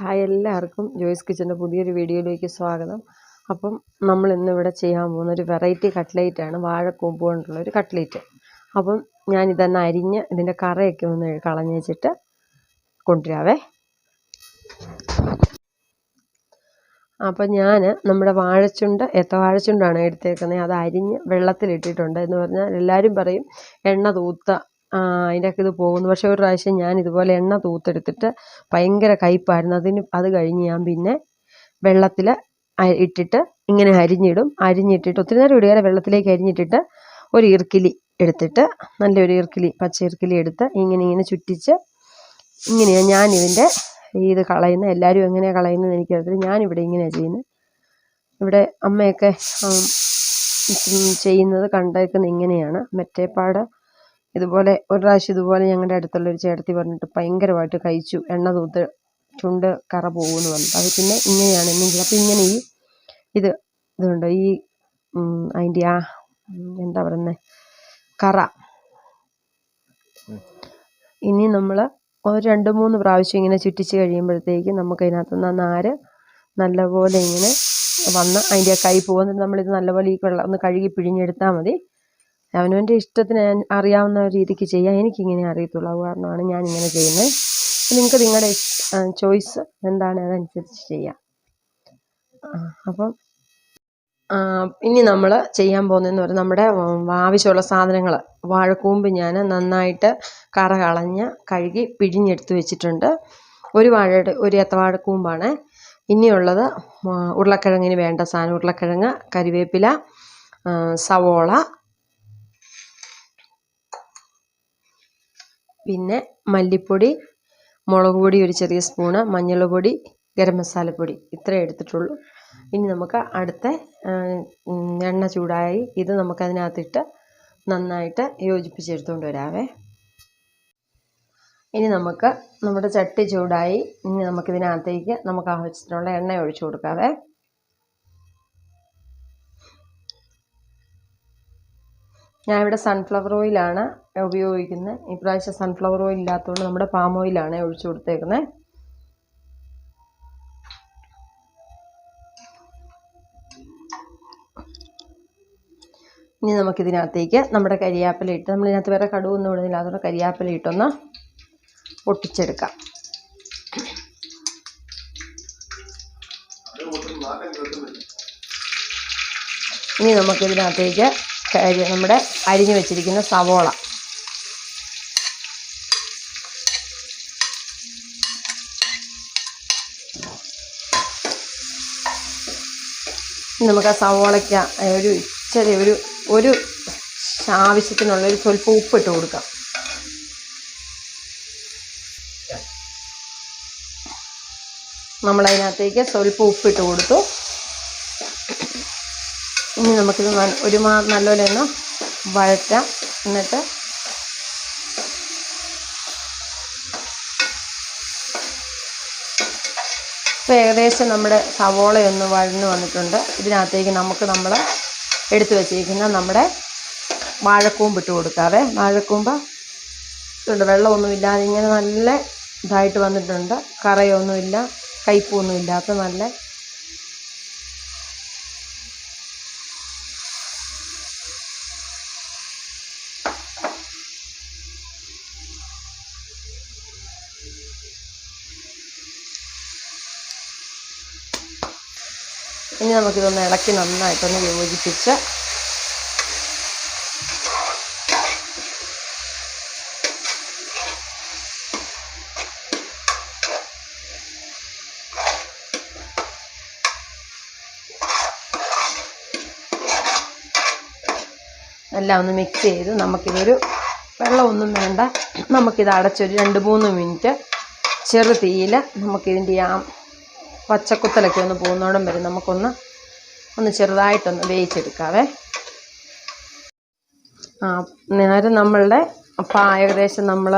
Hi, എല്ലാവർക്കും ജോയ്സ് കിച്ചൻ്റെ പുതിയൊരു വീഡിയോയിലേക്ക് സ്വാഗതം. അപ്പം നമ്മൾ ഇന്നിവിടെ ചെയ്യാൻ പോകുന്ന ഒരു വെറൈറ്റി കട്ട്ലേറ്റാണ്, വാഴക്കൂമ്പ് കൊണ്ടുള്ളൊരു കട്ട്ലേറ്റ്. അപ്പം ഞാനിതെന്നെ അരിഞ്ഞ് ഇതിൻ്റെ കറയൊക്കെ ഒന്ന് കളഞ്ഞ് വെച്ചിട്ട് കൊണ്ടുവരാവേ. അപ്പം ഞാൻ നമ്മുടെ ഏത്തവാഴച്ചുണ്ടാണ് എടുത്തേക്കുന്നത്. അത് അരിഞ്ഞ് വെള്ളത്തിലിട്ടിട്ടുണ്ട്. എന്ന് പറഞ്ഞാൽ എല്ലാവരും പറയും എണ്ണ തൂത്ത അതിൻ്റെയൊക്കെ ഇത് പോകുന്നു. പക്ഷേ ഒരു പ്രാവശ്യം ഞാൻ ഇതുപോലെ എണ്ണ തൂത്തെടുത്തിട്ട് ഭയങ്കര കയ്പ്പായിരുന്നു. അത് കഴിഞ്ഞ് ഞാൻ പിന്നെ വെള്ളത്തിൽ ഇട്ടിട്ട് ഇങ്ങനെ അരിഞ്ഞിട്ടിട്ട് ഒത്തിരി നേരം ഇടുകയില്ല, വെള്ളത്തിലേക്ക് അരിഞ്ഞിട്ടിട്ട് ഒരു ഈർക്കിലി എടുത്തിട്ട്, നല്ലൊരു ഈർക്കിലി, പച്ച ഈർക്കിലി എടുത്ത് ഇങ്ങനെ ചുറ്റിച്ച് ഇങ്ങനെയാണ് ഞാനിതിൻ്റെ ഇത് കളയുന്നത്. എല്ലാവരും എങ്ങനെയാണ് കളയുന്നത് എനിക്കറിയത്തില്ല, ഞാനിവിടെ ഇങ്ങനെയാണ് ചെയ്യുന്നത്. ഇവിടെ അമ്മയൊക്കെ ചെയ്യുന്നത് കണ്ടേക്കുന്നത് ഇങ്ങനെയാണ്. മറ്റേപ്പാട് ഇതുപോലെ ഒരു പ്രാവശ്യം ഇതുപോലെ ഞങ്ങളുടെ അടുത്തുള്ളൊരു ചേട്ടത്തി പറഞ്ഞിട്ട് ഭയങ്കരമായിട്ട് കഴിച്ചു, എണ്ണ തൂത്ത് ചുണ്ട് കറ പോകുമെന്ന് പറഞ്ഞിട്ട്. അത് പിന്നെ ഇങ്ങനെയാണ് എന്നും ചെയ്യും. അപ്പം ഇങ്ങനെ ഇതുണ്ട് അതിൻ്റെ എന്താ പറയുന്നത്, കറ. ഇനി നമ്മൾ ഒരു 2-3 പ്രാവശ്യം ഇങ്ങനെ ചുറ്റിച്ച് കഴിയുമ്പോഴത്തേക്ക് നമുക്കതിനകത്തുനിന്ന് നാര് നല്ലപോലെ ഇങ്ങനെ വന്ന് അതിൻ്റെ കൈ പോകുന്നിട്ട് നമ്മളിത് നല്ലപോലെ ഈ വെള്ളം ഒന്ന് കഴുകി പിഴിഞ്ഞെടുത്താൽ മതി. അവനവൻ്റെ ഇഷ്ടത്തിന് അറിയാവുന്ന രീതിക്ക് ചെയ്യാം. എനിക്കിങ്ങനെ അറിയത്തുള്ളൂ, അത് കാരണമാണ് ഞാനിങ്ങനെ ചെയ്യുന്നത്. നിങ്ങൾക്ക് നിങ്ങളുടെ ചോയ്സ് എന്താണ് അതനുസരിച്ച് ചെയ്യാം. അപ്പം ഇനി നമ്മൾ ചെയ്യാൻ പോകുന്നതെന്ന് പറഞ്ഞാൽ നമ്മുടെ ആവശ്യമുള്ള സാധനങ്ങൾ. വാഴക്കൂമ്പ് ഞാൻ നന്നായിട്ട് കറ കളഞ്ഞ് കഴുകി പിഴിഞ്ഞെടുത്ത് വെച്ചിട്ടുണ്ട്. ഒരു ഏത്തവാഴക്കൂമ്പാണ്. ഇനിയുള്ളത് ഉരുളക്കിഴങ്ങിന് വേണ്ട സാധനം: ഉരുളക്കിഴങ്ങ്, കരിവേപ്പില, സവോള, പിന്നെ മല്ലിപ്പൊടി, മുളക് പൊടി ഒരു ചെറിയ സ്പൂണ്, മഞ്ഞൾ പൊടി, ഗരം മസാലപ്പൊടി, ഇത്രയേ എടുത്തിട്ടുള്ളൂ. ഇനി നമുക്ക് അടുത്ത എണ്ണ ചൂടായി ഇത് നമുക്കതിനകത്തിട്ട് നന്നായിട്ട് യോജിപ്പിച്ചെടുത്തുകൊണ്ട് വരാവേ. ഇനി നമ്മുടെ ചട്ടി ചൂടായി. ഇനി നമുക്കിതിനകത്തേക്ക് നമുക്ക് ആവശ്യത്തിനുള്ള എണ്ണ ഒഴിച്ചു കൊടുക്കാവേ. ഞാനിവിടെ സൺഫ്ലവർ ഓയിലാണ് ഉപയോഗിക്കുന്നത്. ഇപ്രാവശ്യം സൺഫ്ലവർ ഓയിൽ ഇല്ലാത്തതുകൊണ്ട് നമ്മുടെ പാം ഓയിലാണ് ഒഴിച്ചു കൊടുത്തേക്കുന്നത്. ഇനി നമുക്കിതിനകത്തേക്ക് നമ്മുടെ കരിയാപ്പില ഇട്ട്, നമ്മളിതിനകത്ത് വേറെ കടുവൊന്നും ഇടുന്നില്ല, അതുകൊണ്ട് കരിയാപ്പില ഇട്ടൊന്ന് പൊട്ടിച്ചെടുക്കാം. ഇനി നമുക്കിതിനകത്തേക്ക് നമ്മുടെ അരിഞ്ഞു വെച്ചിരിക്കുന്ന സവോള, നമുക്ക് ആ സവോളയ്ക്ക് ഒരു ആവശ്യത്തിനുള്ളൊരു സ്വല്പം ഉപ്പിട്ട് കൊടുക്കാം. നമ്മളതിനകത്തേക്ക് സ്വല്പം ഉപ്പിട്ട് കൊടുത്തു. ഇനി നമുക്കിത് നല്ലപോലെ ഒന്ന് വഴറ്റാം. എന്നിട്ട് ഇപ്പോൾ ഏകദേശം നമ്മുടെ സവോളയൊന്ന് വഴന്ന് വന്നിട്ടുണ്ട്. ഇതിനകത്തേക്ക് നമ്മൾ എടുത്തു വച്ചിരിക്കുന്ന നമ്മുടെ വാഴക്കൂമ്പ് ഇട്ട് കൊടുക്കാവേ. വാഴക്കൂമ്പ് ഇട്ടുണ്ട്, വെള്ളമൊന്നുമില്ലാതെ ഇങ്ങനെ നല്ല ഇതായിട്ട് വന്നിട്ടുണ്ട്. കറയൊന്നുമില്ല, കയ്പൊന്നും ഇല്ലാത്ത നല്ല. ഇനി നമുക്കിതൊന്ന് ഇളക്കി നന്നായിട്ടൊന്ന് യോജിപ്പിച്ച് എല്ലാം ഒന്ന് മിക്സ് ചെയ്ത് നമുക്കിതൊരു വെള്ളമൊന്നും വേണ്ട, നമുക്കിത് അടച്ചൊരു 2-3 മിനിറ്റ് ചെറു തീയിൽ നമുക്കിതിൻ്റെ പച്ചക്കുത്തലൊക്കെ ഒന്ന് പോകുന്നോടം വരെ നമുക്കൊന്ന് ചെറുതായിട്ടൊന്ന് വേവിച്ചെടുക്കാവേ. നേരം നമ്മളുടെ ഏകദേശം നമ്മൾ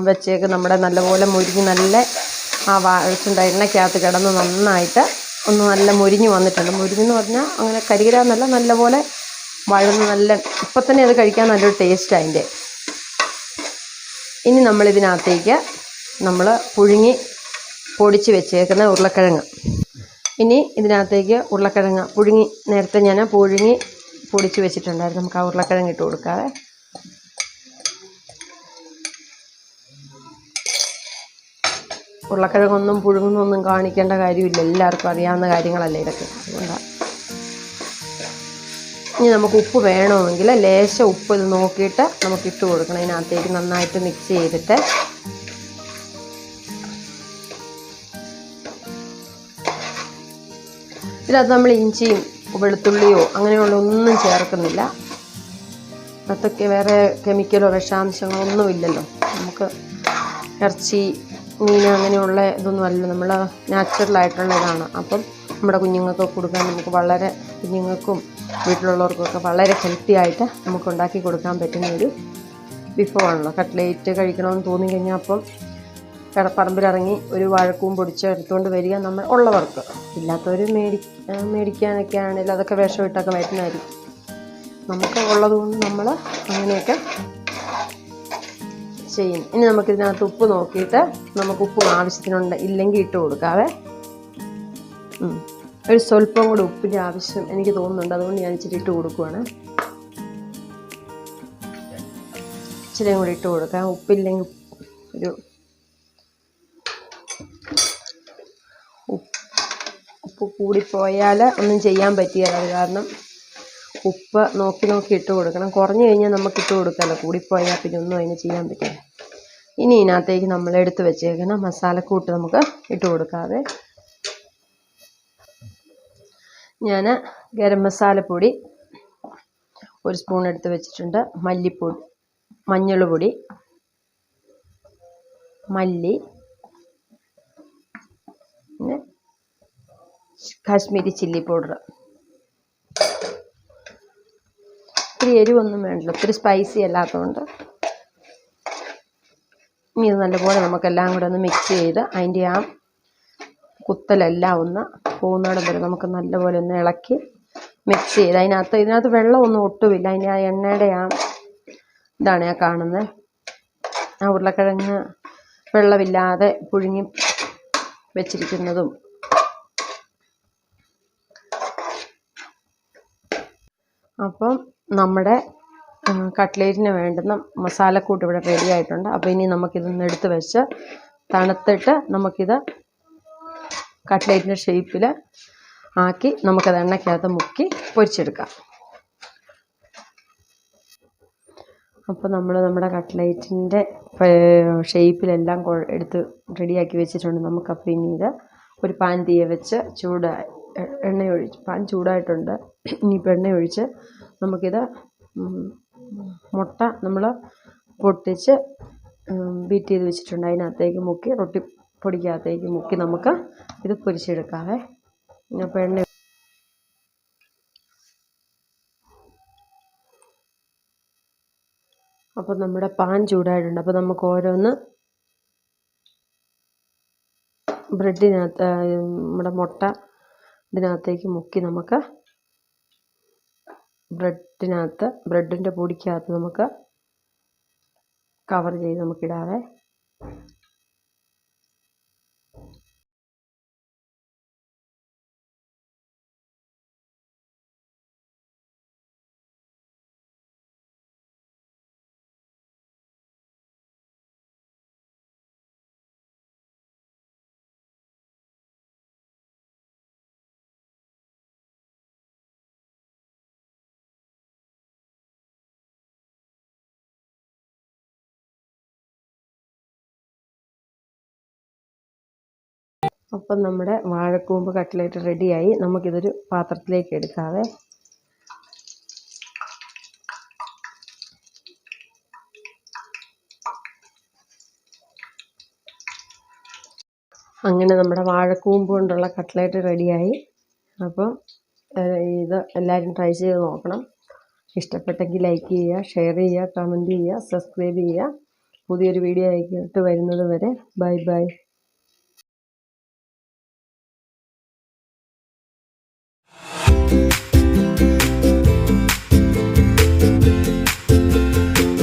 വെച്ചേക്ക് നമ്മുടെ നല്ലപോലെ മുരിഞ്ഞ് നല്ല വാഴച്ചുണ്ട എണ്ണയ്ക്കകത്ത് കിടന്ന് നന്നായിട്ട് നല്ല മുരിഞ്ഞ് വന്നിട്ടുണ്ട്. മുരിഞ്ഞെന്ന് പറഞ്ഞാൽ അങ്ങനെ കരികിരാന്നല്ല, നല്ലപോലെ വഴന്ന് ഇപ്പം തന്നെ അത് കഴിക്കാൻ നല്ലൊരു ടേസ്റ്റ് അതിൻ്റെ. ഇനി നമ്മളിതിനകത്തേക്ക് പുഴുങ്ങി പൊടിച്ച് വെച്ചേക്കുന്ന ഉരുളക്കിഴങ്ങ്. ഇനി ഇതിനകത്തേക്ക് ഉരുളക്കിഴങ്ങ് നേരത്തെ ഞാൻ പുഴുങ്ങി പൊടിച്ച് വെച്ചിട്ടുണ്ടായിരുന്നു. നമുക്ക് ആ ഉരുളക്കിഴങ്ങ് ഇട്ട് കൊടുക്കാവേ. ഉരുളക്കിഴങ്ങൊന്നും പുഴുങ്ങുന്നൊന്നും കാണിക്കേണ്ട കാര്യമില്ല, എല്ലാവർക്കും അറിയാവുന്ന കാര്യങ്ങളല്ലേ ഇതൊക്കെ. അതുകൊണ്ടാണ്. ഇനി നമുക്ക് ഉപ്പ് വേണമെങ്കിൽ ലേശം ഉപ്പ് ഇത് നോക്കിയിട്ട് നമുക്ക് ഇട്ട് കൊടുക്കണം. ഇതിനകത്തേക്ക് നന്നായിട്ട് മിക്സ് ചെയ്തിട്ട് ഇതിനകത്ത് നമ്മൾ ഇഞ്ചിയും വെളുത്തുള്ളിയോ അങ്ങനെയുള്ള ഒന്നും ചേർക്കുന്നില്ല. അതൊക്കെ വേറെ കെമിക്കലോ വിഷാംശങ്ങളോ ഒന്നും ഇല്ലല്ലോ. നമുക്ക് ഇറച്ചി, മീൻ അങ്ങനെയുള്ള ഇതൊന്നും അല്ല, നമ്മൾ നാച്ചുറലായിട്ടുള്ള ഇതാണ്. അപ്പം നമ്മുടെ കുഞ്ഞുങ്ങൾക്ക് കൊടുക്കാൻ നമുക്ക് വളരെ, കുഞ്ഞുങ്ങൾക്കും വീട്ടിലുള്ളവർക്കൊക്കെ വളരെ ഹെൽത്തി ആയിട്ട് നമുക്ക് ഉണ്ടാക്കി കൊടുക്കാൻ പറ്റുന്ന ഒരു വിഭവമാണല്ലോ. കട്ട്ലേറ്റ് കഴിക്കണമെന്ന് തോന്നിക്കഴിഞ്ഞാൽ അപ്പം പറമ്പിലിറങ്ങി ഒരു വാഴക്കൂം പൊടിച്ച് എടുത്തുകൊണ്ട് വരിക. നമ്മൾ ഉള്ളവർക്ക്, ഇല്ലാത്തവർ മേടിക്കാനൊക്കെ ആണെങ്കിൽ അതൊക്കെ വിഷമിട്ടൊക്കെ വരുന്നതായിരിക്കും. നമുക്ക് ഉള്ളതുകൊണ്ട് നമ്മൾ അങ്ങനെയൊക്കെ ചെയ്യും. ഇനി നമുക്കിതിനകത്ത് ഉപ്പ് നോക്കിയിട്ട് നമുക്ക് ഉപ്പ് ആവശ്യത്തിനുണ്ട് ഇല്ലെങ്കിൽ ഇട്ട് കൊടുക്കാവേ. ഒരു സ്വല്പം കൂടി ഉപ്പിൻ്റെ ആവശ്യം എനിക്ക് തോന്നുന്നുണ്ട്, അതുകൊണ്ട് ഞാൻ ഇച്ചിരി ഇട്ട് കൊടുക്കുവാണ്. ഇച്ചിരിയും കൂടി ഇട്ട് കൊടുക്കാം. ഉപ്പില്ലെങ്കിൽ ഉപ്പ് കൂടിപ്പോയാൽ ഒന്നും ചെയ്യാൻ പറ്റിയല്ല. അത് കാരണം ഉപ്പ് നോക്കി ഇട്ട് കൊടുക്കണം. കുറഞ്ഞു കഴിഞ്ഞാൽ നമുക്ക് ഇട്ട് കൊടുക്കാമല്ലോ, കൂടിപ്പോയാൽ പിന്നെ ഒന്നും അതിന് ചെയ്യാൻ പറ്റില്ല. ഇനി ഇതിനകത്തേക്ക് നമ്മൾ എടുത്ത് വെച്ചേക്കുന്ന മസാലക്കൂട്ട് നമുക്ക് ഇട്ട് കൊടുക്കാവേ. ഞാൻ ഗരം മസാലപ്പൊടി 1 സ്പൂൺ എടുത്ത് വെച്ചിട്ടുണ്ട്. മല്ലിപ്പൊടി, മഞ്ഞൾ പൊടി, മല്ലി, പിന്നെ കാശ്മീരി ചില്ലി പൗഡർ. ഒത്തിരി എരിവൊന്നും വേണ്ടല്ലോ, ഒത്തിരി സ്പൈസി അല്ലാത്തതുകൊണ്ട്. ഇനി ഇത് നല്ലപോലെ നമുക്കെല്ലാം കൂടെ ഒന്ന് മിക്സ് ചെയ്ത് അതിൻ്റെ ആ കുത്തലെല്ലാം ഒന്ന് പോകുന്നിടം വരെ നമുക്ക് നല്ലപോലെ ഒന്ന് ഇളക്കി മിക്സ് ചെയ്ത് ഇതിനകത്ത് വെള്ളമൊന്നും ഒട്ടുമില്ല. അതിൻ്റെ ആ എണ്ണയുടെ ഇതാണ് ഞാൻ കാണുന്നത്. ആ ഉരുളക്കിഴങ്ങ് വെള്ളമില്ലാതെ പുഴുങ്ങി വെച്ചിരിക്കുന്നതും. അപ്പം നമ്മുടെ കട്ട്ലേറ്റിന് വേണ്ടുന്ന മസാലക്കൂട്ട് ഇവിടെ റെഡി ആയിട്ടുണ്ട്. അപ്പോൾ ഇനി നമുക്കിതൊന്ന് എടുത്ത് വെച്ച് തണുത്തിട്ട് നമുക്കിത് കട്ട്ലേറ്റിൻ്റെ ഷേപ്പിൽ ആക്കി നമുക്കത് എണ്ണയ്ക്കകത്ത് മുക്കി പൊരിച്ചെടുക്കാം. അപ്പോൾ നമ്മുടെ കട്ട്ലേറ്റിൻ്റെ ഷേപ്പിലെല്ലാം എടുത്ത് റെഡിയാക്കി വെച്ചിട്ടുണ്ട്. നമുക്കപ്പോൾ ഇനി ഇത് ഒരു പാൻ തീയെ വെച്ച് പാൻ ചൂടായിട്ടുണ്ട്. ഇനിയിപ്പോൾ എണ്ണ ഒഴിച്ച് നമുക്കിത് മുട്ട നമ്മൾ പൊട്ടിച്ച് ബീറ്റ് ചെയ്ത് വെച്ചിട്ടുണ്ട്. അതിനകത്തേക്ക് മുക്കി, റൊട്ടിപ്പൊടിക്കകത്തേക്ക് മുക്കി നമുക്ക് ഇത് പൊരിച്ചെടുക്കാവേ. അപ്പോൾ അപ്പോൾ നമ്മുടെ പാൻ ചൂടായിട്ടുണ്ട്. അപ്പോൾ നമുക്ക് ഓരോന്ന് ബ്രെഡിനകത്ത് നമ്മുടെ മുട്ട ഇതിനകത്തേക്ക് മുക്കി നമുക്ക് ബ്രെഡിൻ്റെ പൊടിക്കകത്ത് നമുക്ക് കവർ ചെയ്ത് നമുക്കിടാവേ. അപ്പം നമ്മുടെ വാഴക്കൂമ്പ് കട്ട്ലേറ്റ് റെഡിയായി. നമുക്കിതൊരു പാത്രത്തിലേക്ക് എടുക്കാവേ. അങ്ങനെ നമ്മുടെ വാഴക്കൂമ്പ് കൊണ്ടുള്ള കട്ട്ലേറ്റ് റെഡിയായി. അപ്പം ഇത് എല്ലാവരും ട്രൈ ചെയ്ത് നോക്കണം. ഇഷ്ടപ്പെട്ടെങ്കിൽ ലൈക്ക് ചെയ്യുക, ഷെയർ ചെയ്യുക, കമൻറ്റ് ചെയ്യുക, സബ്സ്ക്രൈബ് ചെയ്യുക. പുതിയൊരു വീഡിയോ ആയിട്ട് വരുന്നത് വരെ ബൈ ബൈ.